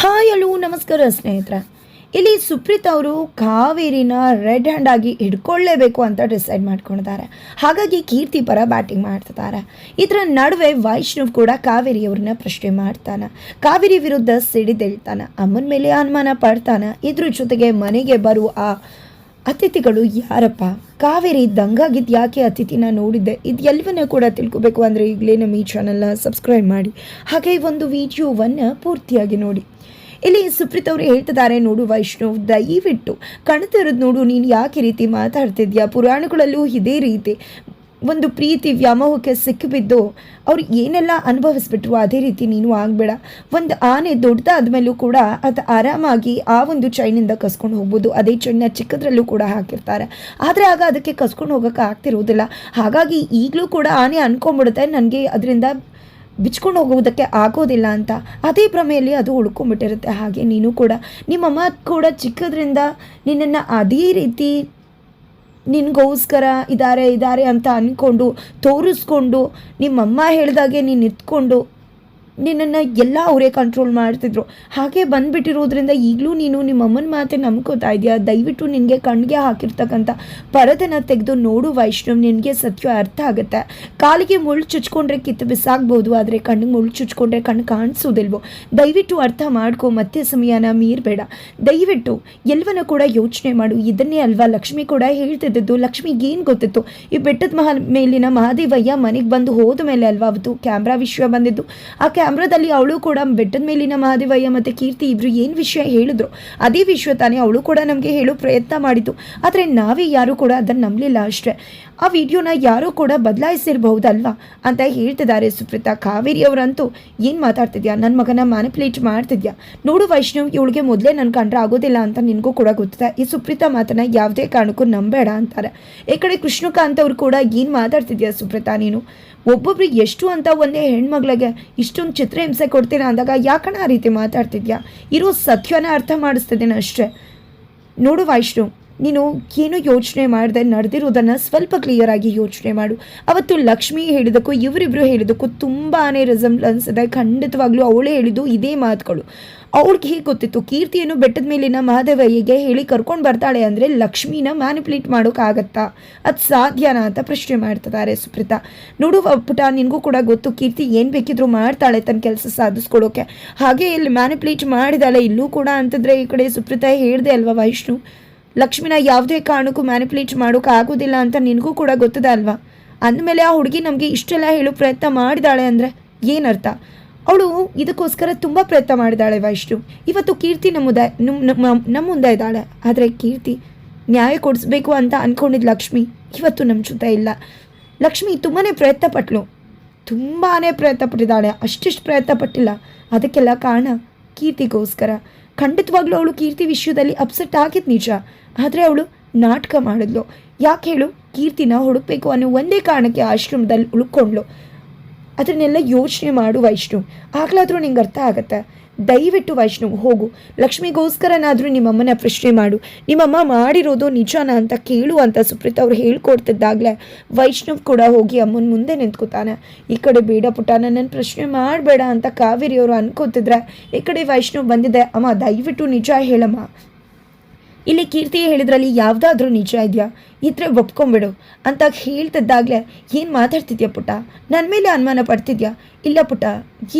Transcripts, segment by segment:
Hi hello ನಮಸ್ಕಾರ ಸ್ನೇಹಿತರೆ. ಇಲ್ಲಿ ಸುಪ್ರೀತ್ ಅವರು ಕಾವೇರಿನ ರೆಡ್ ಹ್ಯಾಂಡ್ ಆಗಿ ಹಿಡ್ಕೊಳ್ಳೇಬೇಕು ಅಂತ ಡಿಸೈಡ್ ಮಾಡ್ಕೊಂಡಿದ್ದಾರೆ. ಹಾಗಾಗಿ ಕೀರ್ತಿ ಪರ ಬ್ಯಾಟಿಂಗ್ ಮಾಡ್ತಿದ್ದಾರೆ. ಇದರ ನಡುವೆ ವೈಷ್ಣವ್ ಕೂಡ ಕಾವೇರಿಯವ್ರನ್ನ ಪ್ರಶ್ನೆ ಮಾಡ್ತಾನೆ. ಕಾವೇರಿ ವಿರುದ್ಧ ಸಿಡಿದೇಳ್ತಾನೆ. ಅಮ್ಮನ ಮೇಲೆ ಅನುಮಾನ ಪಡ್ತಾನೆ. ಇದ್ರ ಜೊತೆಗೆ ಮನೆಗೆ ಬರುವ ಆ ಅತಿಥಿಗಳು ಯಾರಪ್ಪ, ಕಾವೇರಿ ದಂಗಾಗಿದ್ದು ಯಾಕೆ ಅತಿಥಿನ ನೋಡಿದ್ದೆ, ಇದು ಎಲ್ಲವನ್ನ ಕೂಡ ತಿಳ್ಕೊಬೇಕು ಅಂದರೆ ಈಗಲೇ ನಮ್ಮ ಈ ಚಾನಲ್ನ ಸಬ್ಸ್ಕ್ರೈಬ್ ಮಾಡಿ, ಹಾಗೆ ಒಂದು ವಿಡಿಯೋವನ್ನು ಪೂರ್ತಿಯಾಗಿ ನೋಡಿ. ಇಲ್ಲಿ ಸುಪ್ರೀತ್ ಅವರು ಹೇಳ್ತಿದ್ದಾರೆ, ನೋಡು ವೈಷ್ಣವ್, ದಯವಿಟ್ಟು ಕಣ್ತಿರೋದು ನೋಡು, ನೀನು ಯಾಕೆ ರೀತಿ ಮಾತಾಡ್ತಿದ್ಯಾ, ಪುರಾಣಗಳಲ್ಲೂ ಇದೇ ರೀತಿ ಒಂದು ಪ್ರೀತಿ ವ್ಯಾಮೋಹಕ್ಕೆ ಸಿಕ್ಕಿಬಿದ್ದು ಅವ್ರು ಏನೆಲ್ಲ ಅನುಭವಿಸ್ಬಿಟ್ರು ಅದೇ ರೀತಿ ನೀನು ಆಗಬೇಡ. ಒಂದು ಆನೆ ದೊಡ್ಡದಾದ್ಮೇಲೂ ಕೂಡ ಅದು ಆರಾಮಾಗಿ ಆ ಒಂದು ಚೈನಿಂದ ಕಸ್ಕೊಂಡು ಹೋಗ್ಬೋದು. ಅದೇ ಚೈನ್ನ ಚಿಕ್ಕದ್ರಲ್ಲೂ ಕೂಡ ಹಾಕಿರ್ತಾರೆ, ಆದರೆ ಆಗ ಅದಕ್ಕೆ ಕಸ್ಕೊಂಡು ಹೋಗೋಕ್ಕೆ ಆಗ್ತಿರೋದಿಲ್ಲ. ಹಾಗಾಗಿ ಈಗಲೂ ಕೂಡ ಆನೆ ಅನ್ಕೊಂಡ್ಬಿಡುತ್ತೆ ನನಗೆ ಅದರಿಂದ ಬಿಚ್ಕೊಂಡು ಹೋಗುವುದಕ್ಕೆ ಆಗೋದಿಲ್ಲ ಅಂತ. ಅದೇ ಭ್ರಮೆಯಲ್ಲಿ ಅದು ಉಳ್ಕೊಂಡ್ಬಿಟ್ಟಿರುತ್ತೆ. ಹಾಗೆ ನೀನು ಕೂಡ ನಿಮ್ಮಮ್ಮ ಕೂಡ ಚಿಕ್ಕದ್ರಿಂದ ನಿನ್ನನ್ನು ಅದೇ ರೀತಿ ನಿನಗೋಸ್ಕರ ಇದ್ದಾರೆ ಅಂತ ಅಂದ್ಕೊಂಡು ತೋರಿಸ್ಕೊಂಡು ನಿಮ್ಮಮ್ಮ ಹೇಳಿದಾಗೆ ನೀನು ನಿಂತ್ಕೊಂಡು ನಿನ್ನನ್ನು ಎಲ್ಲ ಅವರೇ ಕಂಟ್ರೋಲ್ ಮಾಡ್ತಿದ್ರು. ಹಾಗೆ ಬಂದುಬಿಟ್ಟಿರೋದ್ರಿಂದ ಈಗಲೂ ನೀನು ನಿಮ್ಮಮ್ಮನ ಮಾತೆ ನಂಬ್ಕೋತಾ ಇದೆಯಾ. ದಯವಿಟ್ಟು ನಿನಗೆ ಕಣ್ಣಿಗೆ ಹಾಕಿರ್ತಕ್ಕಂಥ ಪರದೆನ ತೆಗೆದು ನೋಡು ವೈಷ್ಣವ್, ನಿನಗೆ ಸತ್ಯ ಅರ್ಥ ಆಗುತ್ತೆ. ಕಾಲಿಗೆ ಮುಳ್ಳು ಚುಚ್ಕೊಂಡ್ರೆ ಕಿತ್ತು ಬಿಸಾಕ್ಬೋದು, ಆದರೆ ಕಣ್ಣಿಗೆ ಮುಳ್ಳು ಚುಚ್ಕೊಂಡ್ರೆ ಕಣ್ಣು ಕಾಣಿಸೋದಿಲ್ವೋ. ದಯವಿಟ್ಟು ಅರ್ಥ ಮಾಡ್ಕೊ, ಮತ್ತೆ ಸಮಯನ ಮೀರಬೇಡ. ದಯವಿಟ್ಟು ಎಲ್ಲವನ್ನ ಕೂಡ ಯೋಚನೆ ಮಾಡು. ಇದನ್ನೇ ಅಲ್ವಾ ಲಕ್ಷ್ಮಿ ಕೂಡ ಹೇಳ್ತಿದ್ದದ್ದು. ಲಕ್ಷ್ಮಿಗೆ ಏನು ಗೊತ್ತಿತ್ತು, ಈ ಬೆಟ್ಟದ ಮೇಲಿನ ಮಹಾದೇವಯ್ಯ ಮನೆಗೆ ಬಂದು ಹೋದ ಮೇಲೆ ಅಲ್ವಾ ಅವತ್ತು ಕ್ಯಾಮ್ರಾ ವಿಷಯ ಬಂದಿದ್ದು. ಆ ಕ್ಯಾಮ್ರಾದಲ್ಲಿ ಅವಳು ಕೂಡ ಬೆಟ್ಟದ ಮೇಲಿನ ಮಹಾದೇವಯ್ಯ ಮತ್ತು ಕೀರ್ತಿ ಇಬ್ಬರು ಏನು ವಿಷಯ ಹೇಳಿದ್ರು ಅದೇ ವಿಷಯ ತಾನೇ ಅವಳು ಕೂಡ ನಮಗೆ ಹೇಳೋ ಪ್ರಯತ್ನ ಮಾಡಿತು. ಆದರೆ ನಾವೇ ಯಾರೂ ಕೂಡ ಅದನ್ನು ನಂಬಲಿಲ್ಲ ಅಷ್ಟೇ. ಆ ವಿಡಿಯೋನ ಯಾರೂ ಕೂಡ ಬದಲಾಯಿಸಿರಬಹುದಲ್ವಾ ಅಂತ ಹೇಳ್ತಿದ್ದಾರೆ ಸುಪ್ರೀತಾ. ಕಾವೇರಿ ಅವರಂತೂ ಏನು ಮಾತಾಡ್ತಿದ್ಯಾ, ನನ್ನ ಮಗನ ಮ್ಯಾನಿಪುಲೇಟ್ ಮಾಡ್ತಿದ್ಯಾ. ನೋಡು ವೈಷ್ಣವ್, ಇವಳಿಗೆ ಮೊದಲೇ ನನ್ನ ಕಂಡ್ರೆ ಆಗೋದಿಲ್ಲ ಅಂತ ನಿನಗೂ ಕೂಡ ಗೊತ್ತಿದೆ. ಈ ಸುಪ್ರೀತಾ ಮಾತನ್ನ ಯಾವುದೇ ಕಾರಣಕ್ಕೂ ನಂಬೇಡ ಅಂತಾರೆ. ಈ ಕಡೆ ಕೃಷ್ಣಕಾಂತ್ ಅವರು ಕೂಡ ಏನು ಮಾತಾಡ್ತಿದ್ಯಾ ಸುಪ್ರೀತಾ, ನೀನು ಒಬ್ಬೊಬ್ರು ಎಷ್ಟು ಅಂತ ಒಂದೇ ಹೆಣ್ಮಗಳಿಗೆ ಇಷ್ಟೊಂದು ಚಿತ್ರಹಿಂಸೆ ಕೊಡ್ತೀರಾ ಅಂದಾಗ ಯಾಕಣ ಆ ರೀತಿ ಮಾತಾಡ್ತಿದ್ಯಾ. ಇರೋ ಸತ್ಯನ ಅರ್ಥ ಮಾಡಿಸ್ತಿದ್ದೇನೆ ಅಷ್ಟೇ. ನೋಡು ವೈಷ್ಣವ್, ನೀನು ಏನು ಯೋಚನೆ ಮಾಡಿದೆ, ನಡೆದಿರೋದನ್ನು ಸ್ವಲ್ಪ ಕ್ಲಿಯರಾಗಿ ಯೋಚನೆ ಮಾಡು. ಅವತ್ತು ಲಕ್ಷ್ಮಿ ಹೇಳಿದಕ್ಕೂ ಇವರಿಬ್ಬರು ಹೇಳಿದಕ್ಕೂ ತುಂಬಾ ರಿಸೆಂಬ್ಲೆನ್ಸ್ ಇದೆ. ಖಂಡಿತವಾಗ್ಲೂ ಅವಳೇ ಹೇಳಿದ್ದು ಇದೇ ಮಾತುಗಳು. ಅವಳಿಗೆ ಹೇಗೆ ಗೊತ್ತಿತ್ತು ಕೀರ್ತಿಯನ್ನು ಬೆಟ್ಟದ ಮೇಲಿನ ಮಹಾದೇವಯ್ಯಗೆ ಹೇಳಿ ಕರ್ಕೊಂಡು ಬರ್ತಾಳೆ ಅಂದರೆ ಲಕ್ಷ್ಮಿನ ಮ್ಯಾನಿಪುಲೇಟ್ ಮಾಡೋಕ್ಕಾಗತ್ತಾ, ಅದು ಸಾಧ್ಯನಾ ಅಂತ ಪ್ರಶ್ನೆ ಮಾಡ್ತಿದ್ದಾರೆ ಸುಪ್ರೀತಾ. ನೋಡು ಪುಟ, ನಿನಗೂ ಕೂಡ ಗೊತ್ತು ಕೀರ್ತಿ ಏನು ಬೇಕಿದ್ರು ಮಾಡ್ತಾಳೆ ತನ್ನ ಕೆಲಸ ಸಾಧಿಸ್ಕೊಡೋಕೆ. ಹಾಗೆ ಇಲ್ಲಿ ಮ್ಯಾನಿಪುಲೇಟ್ ಮಾಡಿದಾಳೆ ಇಲ್ಲೂ ಕೂಡ ಅಂತಂದರೆ ಈ ಕಡೆ ಸುಪ್ರೀತಾ ಹೇಳಿದೆ ಅಲ್ವಾ ವೈಷ್ಣು, ಲಕ್ಷ್ಮಿನ ಯಾವುದೇ ಕಾರಣಕ್ಕೂ ಮ್ಯಾನಿಪುಲೇಟ್ ಮಾಡೋಕೆ ಆಗೋದಿಲ್ಲ ಅಂತ ನಿನಗೂ ಕೂಡ ಗೊತ್ತದ ಅಲ್ವಾ. ಅಂದಮೇಲೆ ಆ ಹುಡುಗಿ ನಮಗೆ ಇಷ್ಟೆಲ್ಲ ಹೇಳೋ ಪ್ರಯತ್ನ ಮಾಡಿದಾಳೆ ಅಂದರೆ ಏನರ್ಥ. ಅವಳು ಇದಕ್ಕೋಸ್ಕರ ತುಂಬ ಪ್ರಯತ್ನ ಮಾಡಿದಾಳೆ ವೈಷ್ಣು. ಇವತ್ತು ಕೀರ್ತಿ ನಮ್ಮ ಮುಂದೆ ಇದ್ದಾಳೆ, ಆದರೆ ಕೀರ್ತಿ ನ್ಯಾಯ ಕೊಡಿಸ್ಬೇಕು ಅಂತ ಅಂದ್ಕೊಂಡಿದ್ದು ಲಕ್ಷ್ಮಿ ಇವತ್ತು ನಮ್ಮ ಜೊತೆ ಇಲ್ಲ. ಲಕ್ಷ್ಮಿ ತುಂಬಾ ಪ್ರಯತ್ನ ಪಟ್ಟಿದ್ದಾಳೆ. ಅಷ್ಟಿಷ್ಟು ಪ್ರಯತ್ನ ಪಟ್ಟಿಲ್ಲ. ಅದಕ್ಕೆಲ್ಲ ಕಾರಣ ಕೀರ್ತಿಗೋಸ್ಕರ. ಖಂಡಿತವಾಗ್ಲೂ ಅವಳು ಕೀರ್ತಿ ವಿಷಯದಲ್ಲಿ ಅಪ್ಸೆಟ್ ಆಗಿದ್ದು ನಿಜ, ಆದರೆ ಅವಳು ನಾಟಕ ಮಾಡಿದ್ಲು. ಯಾಕೆ ಹೇಳು, ಕೀರ್ತಿನ ಹುಡುಕ್ಬೇಕು ಅನ್ನೋ ಒಂದೇ ಕಾರಣಕ್ಕೆ ಆಶ್ರಮದಲ್ಲಿ ಉಳ್ಕೊಂಡ್ಲು. ಅದನ್ನೆಲ್ಲ ಯೋಚನೆ ಮಾಡು ವೈಷ್ಣು, ಆಗ್ಲಾದರೂ ನಿಂಗೆ ಅರ್ಥ ಆಗತ್ತೆ. ದಯವಿಟ್ಟು ವೈಷ್ಣವ್ ಹೋಗು, ಲಕ್ಷ್ಮಿಗೋಸ್ಕರನಾದರೂ ನಿಮ್ಮಮ್ಮನ ಪ್ರಶ್ನೆ ಮಾಡು. ನಿಮ್ಮಮ್ಮ ಮಾಡಿರೋದು ನಿಜಾನ ಅಂತ ಕೇಳು ಅಂತ ಸುಪ್ರೀತ್ ಅವ್ರು ಹೇಳ್ಕೊಡ್ತಿದ್ದಾಗಲೇ ವೈಷ್ಣವ್ ಕೂಡ ಹೋಗಿ ಅಮ್ಮನ ಮುಂದೆ ನಿಂತ್ಕೋತಾನೆ. ಈ ಕಡೆ ಬೇಡ ಪುಟ್ಟ, ನನ್ನನ್ನು ಪ್ರಶ್ನೆ ಮಾಡಬೇಡ ಅಂತ ಕಾವೇರಿಯವರು ಅನ್ಕೋತಿದ್ರೆ ಈ ಕಡೆ ವೈಷ್ಣವ್ ಬಂದಿದೆ. ಅಮ್ಮ ದಯವಿಟ್ಟು ನಿಜ ಹೇಳಮ್ಮ, ಇಲ್ಲಿ ಕೀರ್ತಿ ಹೇಳಿದ್ರಲ್ಲಿ ಯಾವುದಾದ್ರೂ ನಿಜ ಇದೆಯಾ, ಇದ್ರೆ ಒಪ್ಕೊಂಬಿಡು ಅಂತ ಹೇಳ್ತಿದ್ದಾಗಲೇ ಏನು ಮಾತಾಡ್ತಿದ್ಯಾ ಪುಟ್ಟ, ನನ್ನ ಮೇಲೆ ಅನುಮಾನ ಪಡ್ತಿದ್ಯಾ. ಇಲ್ಲ ಪುಟ್ಟ,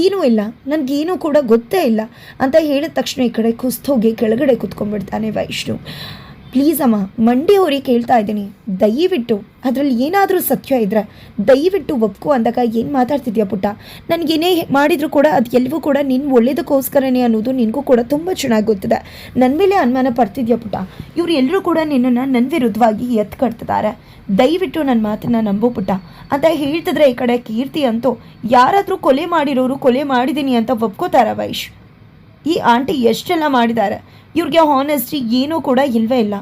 ಏನೂ ಇಲ್ಲ, ನನಗೇನೂ ಕೂಡ ಗೊತ್ತೇ ಇಲ್ಲ ಅಂತ ಹೇಳಿದ ತಕ್ಷಣ ಈ ಕಡೆ ಕುಸ್ತೋಗಿ ಕೆಳಗಡೆ ಕೂತ್ಕೊಂಡ್ಬಿಡ್ತಾನೆ ವೈಷ್ಣು. ಪ್ಲೀಸ್ ಅಮ್ಮ, ಮಂಡಿ ಅವ್ರಿಗೆ ಕೇಳ್ತಾ ಇದ್ದೀನಿ, ದಯವಿಟ್ಟು ಅದರಲ್ಲಿ ಏನಾದರೂ ಸತ್ಯ ಇದ್ದರೆ ದಯವಿಟ್ಟು ಒಪ್ಕೊ ಅಂದಾಗ ಏನು ಮಾತಾಡ್ತಿದ್ಯಾ ಪುಟ್ಟ. ನನಗೇನೇ ಮಾಡಿದರೂ ಕೂಡ ಅದು ಎಲ್ಲವೂ ಕೂಡ ನಿನ್ನ ಒಳ್ಳೇದಕ್ಕೋಸ್ಕರನೇ ಅನ್ನೋದು ನಿನಗೂ ಕೂಡ ತುಂಬ ಚೆನ್ನಾಗಿ ಗೊತ್ತಿದೆ. ನನ್ನ ಮೇಲೆ ಅನುಮಾನ ಪಡ್ತಿದ್ಯಾ ಪುಟ್ಟ. ಇವರು ಎಲ್ಲರೂ ಕೂಡ ನಿನ್ನನ್ನು ನನ್ನ ವಿರುದ್ಧವಾಗಿ ಕಟ್ತಿದ್ದಾರೆ. ದಯವಿಟ್ಟು ನನ್ನ ಮಾತನ್ನು ನಂಬೋ ಪುಟ್ಟ ಅಂತ ಹೇಳ್ತಿದ್ರೆ ಈ ಕಡೆ ಕೀರ್ತಿ ಅಂತೂ ಯಾರಾದರೂ ಕೊಲೆ ಮಾಡಿರೋರು ಕೊಲೆ ಮಾಡಿದ್ದೀನಿ ಅಂತ ಒಪ್ಕೋತಾರ ವೈಶ್. ಈ ಆಂಟಿ ಎಷ್ಟೆಲ್ಲ ಮಾಡಿದ್ದಾರೆ, ಇವ್ರಿಗೆ ಹಾನೆಸ್ಟಿ ಏನೂ ಕೂಡ ಇಲ್ಲವೇ ಇಲ್ಲ.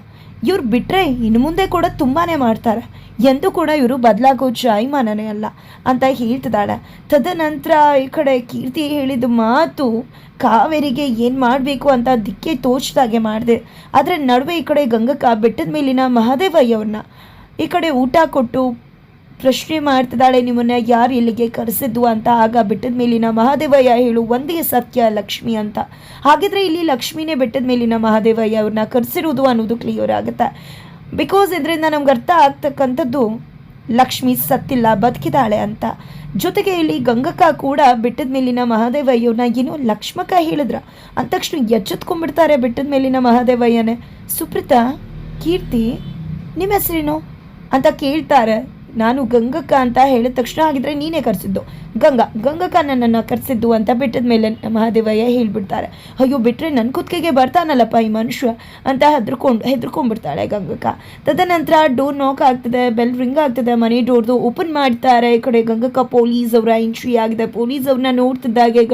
ಇವ್ರು ಬಿಟ್ಟರೆ ಇನ್ನು ಮುಂದೆ ಕೂಡ ತುಂಬಾ ಮಾಡ್ತಾರೆ. ಎಂದೂ ಕೂಡ ಇವರು ಬದಲಾಗೋ ಜಾಯಮಾನನೇ ಅಲ್ಲ ಅಂತ ಹೇಳ್ತಿದ್ದಾಳೆ. ತದನಂತರ ಈ ಕಡೆ ಕೀರ್ತಿ ಹೇಳಿದ ಮಾತು ಕಾವೇರಿಗೆ ಏನು ಮಾಡಬೇಕು ಅಂತ ದಿಕ್ಕೆ ತೋಚ್ದಾಗೆ ಮಾಡಿದೆ. ಆದರೆ ನಡುವೆ ಈ ಕಡೆ ಗಂಗಕ್ಕ ಬೆಟ್ಟದ ಮೇಲಿನ ಮಹಾದೇವಯ್ಯವ್ರನ್ನ ಈ ಕಡೆ ಊಟ ಕೊಟ್ಟು ಪ್ರಶ್ನೆ ಮಾಡ್ತಿದ್ದಾಳೆ, ನಿಮ್ಮನ್ನ ಯಾರು ಇಲ್ಲಿಗೆ ಕರೆಸಿದ್ದು ಅಂತ. ಆಗ ಬೆಟ್ಟದ ಮೇಲಿನ ಮಹಾದೇವಯ್ಯ ಹೇಳು ಒಂದೇ ಸತ್ಯ, ಲಕ್ಷ್ಮಿ ಅಂತ. ಹಾಗಿದ್ರೆ ಇಲ್ಲಿ ಲಕ್ಷ್ಮಿನೇ ಬೆಟ್ಟದ ಮೇಲಿನ ಮಹಾದೇವಯ್ಯ ಅವ್ರನ್ನ ಕರೆಸಿರೋದು ಅನ್ನೋದು ಕ್ಲಿಯರ್ ಆಗುತ್ತೆ. ಬಿಕಾಸ್ ಇದರಿಂದ ನಮ್ಗೆ ಅರ್ಥ ಆಗ್ತಕ್ಕಂಥದ್ದು ಲಕ್ಷ್ಮಿ ಸತ್ತಿಲ್ಲ, ಬದುಕಿದಾಳೆ ಅಂತ. ಜೊತೆಗೆ ಇಲ್ಲಿ ಗಂಗಕ್ಕ ಕೂಡ ಬೆಟ್ಟದ ಮೇಲಿನ ಮಹಾದೇವಯ್ಯವ್ರನ್ನ ಏನೋ ಲಕ್ಷ್ಮಕ್ಕ ಹೇಳಿದ್ರ ಅಂದ ತಕ್ಷಣ ಎಚ್ಚೆತ್ಕೊಂಡ್ಬಿಡ್ತಾರೆ ಬೆಟ್ಟದ ಮೇಲಿನ ಮಹಾದೇವಯ್ಯನೇ. ಸುಪ್ರೀತಾ, ಕೀರ್ತಿ ನಿಮ್ಮ ಹೆಸರೇನು ಅಂತ ಕೇಳ್ತಾರೆ. ನಾನು ಗಂಗಕ್ಕ ಅಂತ ಹೇಳಿದ ತಕ್ಷಣ ಹಾಗಿದ್ರೆ ನೀನೇ ಕರೆಸಿದ್ದು, ಗಂಗಕ್ಕ ನನ್ನನ್ನು ಕರೆಸಿದ್ದು ಅಂತ ಬೆಟ್ಟದ ಮೇಲೆ ಮಹಾದೇವಯ್ಯ ಹೇಳ್ಬಿಡ್ತಾರೆ. ಅಯ್ಯೋ, ಬಿಟ್ಟರೆ ನನ್ನ ಕುತ್ತಿಗೆಗೆ ಬರ್ತಾನಲ್ಲಪ್ಪ ಈ ಮನುಷ್ಯ ಅಂತ ಹೆದರ್ಕೊಂಡ್ಬಿಡ್ತಾಳೆ ಗಂಗಕ್ಕ. ತದನಂತರ ಡೋರ್ ನಾಕ್ ಆಗ್ತದೆ, ಬೆಲ್ ರಿಂಗ್ ಆಗ್ತದೆ, ಮನೆ ಡೋರ್ದು ಓಪನ್ ಮಾಡ್ತಾರೆ. ಈ ಕಡೆ ಗಂಗಕ್ಕ ಪೊಲೀಸ್ ಅವರ ಎಂಟ್ರಿ ಆಗಿದೆ. ಪೊಲೀಸ್ ಅವ್ರನ್ನ ನೋಡ್ತಿದ್ದಾಗೆ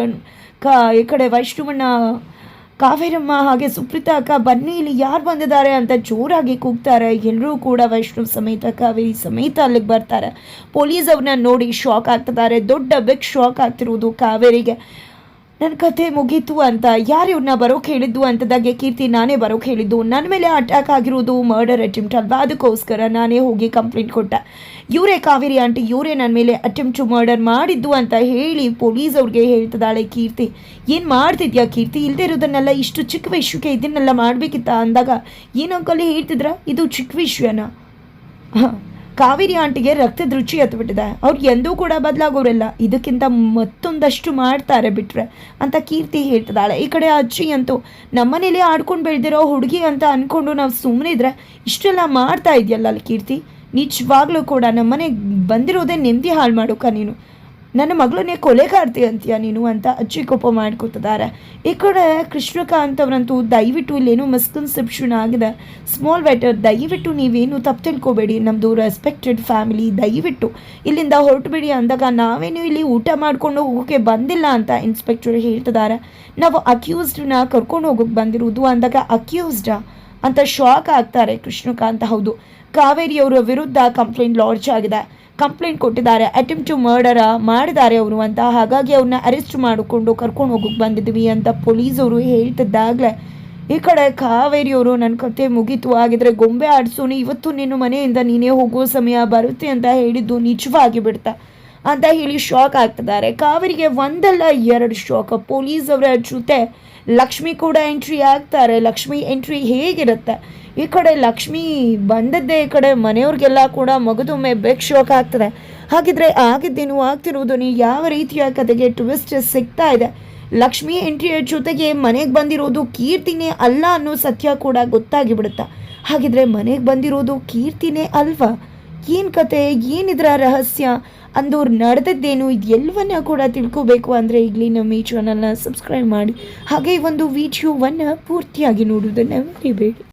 ಈ ಕಡೆ ವೈಷ್ಣವಣ್ಣ, ಕಾವೇರಮ್ಮ ಹಾಗೆ ಸುಪ್ರೀತಾ ಅಕ್ಕ ಬನ್ನಿ, ಇಲ್ಲಿ ಯಾರು ಬಂದಿದ್ದಾರೆ ಅಂತ ಜೋರಾಗಿ ಕೂಗ್ತಾರೆ. ಎಲ್ಲರೂ ಕೂಡ ವೈಷ್ಣವ್ ಸಮೇತ ಕಾವೇರಿ ಸಮೇತ ಅಲ್ಲಿಗೆ ಬರ್ತಾರೆ. ಪೊಲೀಸ್ ಅವ್ರನ್ನ ನೋಡಿ ಶಾಕ್ ಆಗ್ತಿದ್ದಾರೆ. ದೊಡ್ಡ ಬಿಗ್ ಶಾಕ್ ಆಗ್ತಿರೋದು ಕಾವೇರಿಗೆ. ನನ್ನ ಕತೆ ಮುಗೀತು ಅಂತ. ಯಾರು ಇವ್ರನ್ನ ಬರೋಕೆ ಹೇಳಿದ್ದು ಅಂತದಾಗೆ ಕೀರ್ತಿ, ನಾನೇ ಬರೋಕೆ ಹೇಳಿದ್ದು, ನನ್ನ ಮೇಲೆ ಅಟ್ಯಾಕ್ ಆಗಿರೋದು ಮರ್ಡರ್ ಅಟೆಂಪ್ಟ್ ಅಲ್ವಾ, ಅದಕ್ಕೋಸ್ಕರ ನಾನೇ ಹೋಗಿ ಕಂಪ್ಲೇಂಟ್ ಕೊಟ್ಟೆ. ಇವರೇ ಕಾವೇರಿ ಆಂಟಿ, ಇವರೇ ನನ್ನ ಮೇಲೆ ಅಟೆಂಪ್ಟ್ ಟು ಮರ್ಡರ್ ಮಾಡಿದ್ದು ಅಂತ ಹೇಳಿ ಪೊಲೀಸ್ ಅವ್ರಿಗೆ ಹೇಳ್ತಿದ್ದಾಳೆ ಕೀರ್ತಿ. ಏನು ಮಾಡ್ತಿದ್ಯಾ ಕೀರ್ತಿ, ಇಲ್ಲದೆ ಇರೋದನ್ನೆಲ್ಲ ಇಷ್ಟು ಚಿಕ್ಕ ವಿಷಯಕ್ಕೆ ಇದನ್ನೆಲ್ಲ ಮಾಡಬೇಕಿತ್ತ ಅಂದಾಗ ಏನು ಅಂಕಲ್ ಹೇಳ್ತಿದ್ರ, ಇದು ಚಿಕ್ಕ ವಿಷಯನ? ಕಾವೇರಿ ಆಂಟಿಗೆ ರಕ್ತದ ರುಚಿ ಹತ್ಬಿಟ್ಟಿದೆ, ಅವ್ರು ಎಂದೂ ಕೂಡ ಬದಲಾಗೋರೆಲ್ಲ, ಇದಕ್ಕಿಂತ ಮತ್ತೊಂದಷ್ಟು ಮಾಡ್ತಾರೆ ಬಿಟ್ರೆ ಅಂತ ಕೀರ್ತಿ ಹೇಳ್ತಿದ್ದಾಳೆ. ಈ ಕಡೆ ಅಜ್ಜಿ ಅಂತೂ ನಮ್ಮನೇಲಿ ಆಡ್ಕೊಂಡು ಬೆಳೆದಿರೋ ಹುಡುಗಿ ಅಂತ ಅಂದ್ಕೊಂಡು ನಾವು ಸುಮ್ಮನೆ ಇದ್ರೆ ಇಷ್ಟೆಲ್ಲ ಮಾಡ್ತಾ ಇದೆಯಲ್ಲ ಕೀರ್ತಿ, ನಿಜವಾಗ್ಲೂ ಕೂಡ ನಮ್ಮನೆಗೆ ಬಂದಿರೋದೇ ನೆಮ್ಮದಿ ಹಾಳು ಮಾಡೋಕ ನೀನು, ನನ್ನ ಮಗಳನ್ನೇ ಕೊಲೆಗಾರ್ತಿ ಅಂತೀಯ ನೀನು ಅಂತ ಅಜ್ಜಿ ಕೋಪ ಮಾಡ್ಕೊತಿದ್ದಾರೆ. ಈ ಕಡೆ ಕೃಷ್ಣಕಾಂತ್ ಅವರಂತೂ ದಯವಿಟ್ಟು ಇಲ್ಲೇನೋ ಮಿಸ್ಕನ್ಸೆಪ್ಷನ್ ಆಗಿದೆ, ಸ್ಮಾಲ್ ವೆಟರ್, ದಯವಿಟ್ಟು ನೀವೇನು ತಪ್ಪು ತಿಳ್ಕೊಬೇಡಿ, ನಮ್ಮದು ರೆಸ್ಪೆಕ್ಟೆಡ್ ಫ್ಯಾಮಿಲಿ, ದಯವಿಟ್ಟು ಇಲ್ಲಿಂದ ಹೊರಟುಬಿಡಿ ಅಂದಾಗ ನಾವೇನು ಇಲ್ಲಿ ಊಟ ಮಾಡ್ಕೊಂಡು ಹೋಗೋಕ್ಕೆ ಬಂದಿಲ್ಲ ಅಂತ ಇನ್ಸ್ಪೆಕ್ಟರ್ ಹೇಳ್ತಿದ್ದಾರೆ. ನಾವು ಅಕ್ಯೂಸ್ಡ್ನ ಕರ್ಕೊಂಡು ಹೋಗೋಕ್ಕೆ ಬಂದಿರೋದು ಅಂದಾಗ ಅಕ್ಯೂಸ್ಡಾ ಅಂತ ಶಾಕ್ ಆಗ್ತಾರೆ ಕೃಷ್ಣಕಾಂತ್. ಹೌದು, ಕಾವೇರಿಯವರ ವಿರುದ್ಧ ಕಂಪ್ಲೇಂಟ್ ಲಾಂಚ್ ಆಗಿದೆ, ಕಂಪ್ಲೇಂಟ್ ಕೊಟ್ಟಿದ್ದಾರೆ, ಅಟೆಂಪ್ಟ್ ಟು ಮರ್ಡರ್ ಮಾಡಿದ್ದಾರೆ ಅವರು ಅಂತ. ಹಾಗಾಗಿ ಅವ್ರನ್ನ ಅರೆಸ್ಟ್ ಮಾಡಿಕೊಂಡು ಕರ್ಕೊಂಡು ಹೋಗೋಕೆ ಬಂದಿದ್ವಿ ಅಂತ ಪೊಲೀಸವರು ಹೇಳ್ತಿದ್ದಾಗಲೇ ಈ ಕಡೆ ಕಾವೇರಿಯವರು ನನ್ನ ಕತೆ ಮುಗೀತು, ಆಗಿದ್ರೆ ಗೊಂಬೆ ಆಡಿಸೋನು, ಇವತ್ತು ನಿನ್ನ ಮನೆಯಿಂದ ನೀನೇ ಹೋಗೋ ಸಮಯ ಬರುತ್ತೆ ಅಂತ ಹೇಳಿದ್ದು ನಿಜವಾಗಿ ಬಿಡ್ತಾ ಅಂತ ಹೇಳಿ ಶಾಕ್ ಆಗ್ತಿದ್ದಾರೆ. ಕಾವೇರಿಗೆ ಒಂದಲ್ಲ ಎರಡು ಶಾಕ್. ಪೊಲೀಸ್ ಅವರ ಜೊತೆ ಲಕ್ಷ್ಮಿ ಕೂಡ ಎಂಟ್ರಿ ಆಗ್ತಾರೆ. ಲಕ್ಷ್ಮಿ ಎಂಟ್ರಿ ಹೇಗಿರುತ್ತೆ, ಈ ಕಡೆ ಲಕ್ಷ್ಮಿ ಬಂದದ್ದೇ ಈ ಕಡೆ ಮನೆಯವ್ರಿಗೆಲ್ಲ ಕೂಡ ಮಗದೊಮ್ಮೆ ಬೆಕ್ ಶಾಕ್ ಆಗ್ತದೆ. ಹಾಗಿದ್ರೆ ಆಗಿದ್ದೇನು, ಆಗ್ತಿರೋದು ಯಾವ ರೀತಿಯ ಕತೆಗೆ ಟ್ವಿಸ್ಟ್ ಸಿಗ್ತಾ ಇದೆ. ಲಕ್ಷ್ಮಿ ಎಂಟ್ರಿಯ ಜೊತೆಗೆ ಮನೆಗೆ ಬಂದಿರೋದು ಕೀರ್ತಿನೇ ಅಲ್ಲ ಅನ್ನೋ ಸತ್ಯ ಕೂಡ ಗೊತ್ತಾಗಿ ಬಿಡುತ್ತಾ. ಹಾಗಿದ್ರೆ ಮನೆಗೆ ಬಂದಿರೋದು ಕೀರ್ತಿನೇ ಅಲ್ವಾ, ಏನು ಕತೆ, ಏನಿದ್ರ ರಹಸ್ಯ, ಅಂದವ್ರು ನಡೆದದ್ದೇನು, ಇದೆಲ್ಲವನ್ನ ಕೂಡ ತಿಳ್ಕೋಬೇಕು ಅಂದರೆ ಈಗಲೇ ನಮ್ಮ ಈ ಚಾನಲ್ನ ಸಬ್ಸ್ಕ್ರೈಬ್ ಮಾಡಿ, ಹಾಗೆ ಒಂದು ವಿಡಿಯೋವನ್ನು ಪೂರ್ತಿಯಾಗಿ ನೋಡುವುದನ್ನು ಮರಿಬೇಡಿ.